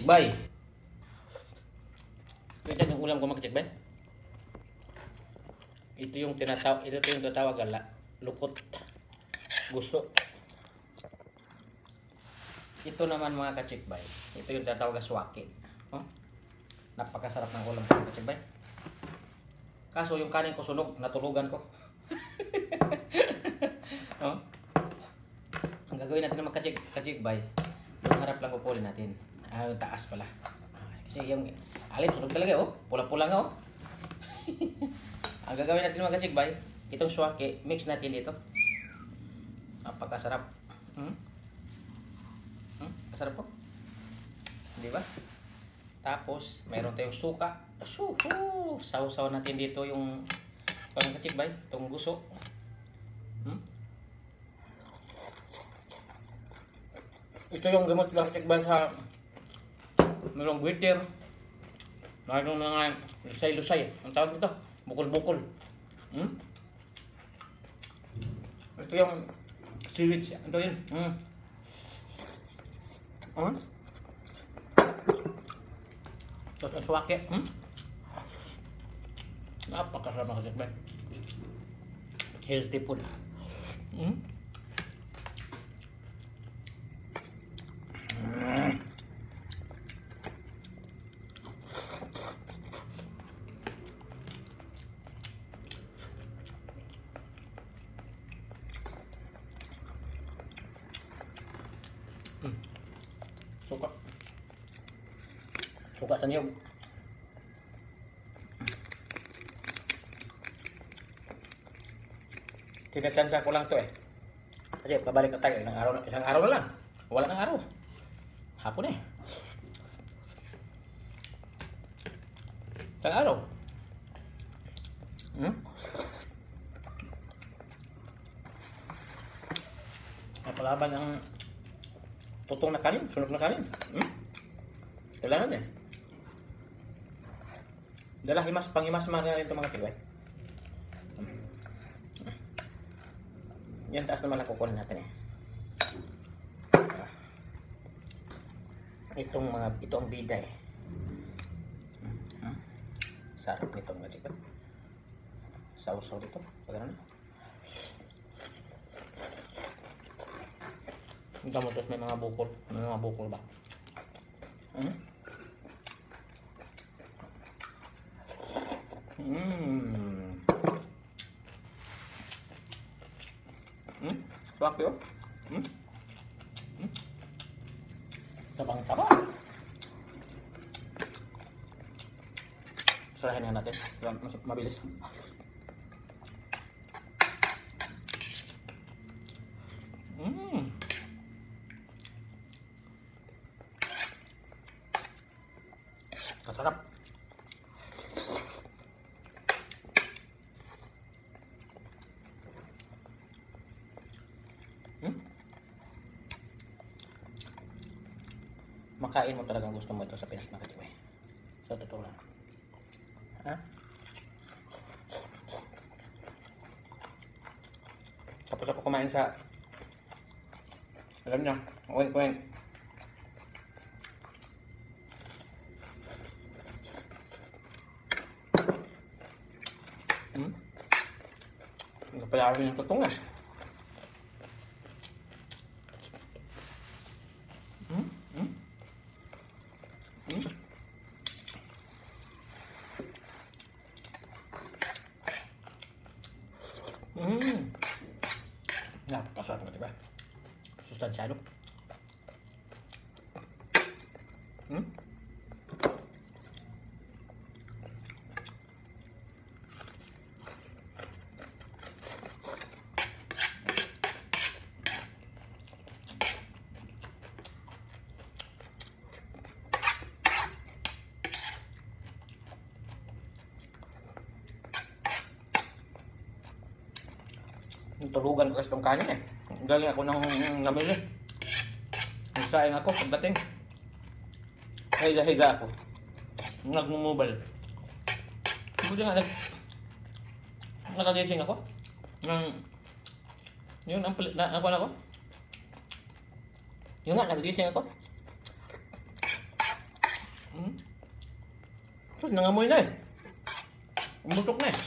kachikbay. Ito yung ulam ko mga kachikbay. Ito yung tinatawag lukot. Gusto. Ito naman mga kachikbay. Ito yung tinatawag swaki. Oh? Napakasarap ng ulam ko mga kachikbay. Kaso yung kanin ko sunog, natulugan ko. Oh? Ang gagawin natin ng mga kachikbay, yung harap lang kukulin natin. Yung taas pala. Kasi yung alim sunog talaga oh. Pula-pula nga oh. Ang gagawin natin mga kachikbay, itong swaki, mix natin dito. Napakasarap. Masarap po. Di ba? Tapos, mayroon tayong suka. Saw-saw natin dito yung mga kachikbay, itong guso. Ito yung gamot ng kachikbay sa mayroong bitter. Mayroong mga lusay-lusay. Ang tawag dito, bukol-bukol. Ito yung seaweed. Ito yun. Tapos ang swake. Napakasarap mga kachikbay. Healthy food. Suka sa niyog. Tinatsansa ko lang to eh. Kasi pabalik na tayo isang araw na lang. Wala nang araw. Hapon eh. Isang araw. Napalaban ang tutong na kanin, sunog na kanin. Kailangan eh. Dala panghimas na rin ito mga kachikbay. Yan taas naman ang kukunin natin eh. Ito ang bida eh. Sarap nito mga kachikbay. Saw-saw dito. Pagano na. Ang gamotos may mga bukol. May mga bukol ba? Swaki oh. Tabang-taba. Sarahin nga natin. Mas mabilis. Kasarap. Makain mo talagang gusto mo ito sa Pinas mga kachikbay. So, totoo lang. Tapos ako kumain sa alam niyo, wink-wink. Napayarin yung tutungas. Napakasarap nga diba? Sustansyado. Tulugan ko kasi itong kanin eh. Galing ako ng namili. Nagsayang ako pagdating. Higa-higa ako. Nagmumubal. Buti nga nakagising ako. Yun ang ako na ako. Yun nga, nagising ako. Tapos nangamoy na eh. Umutok na eh.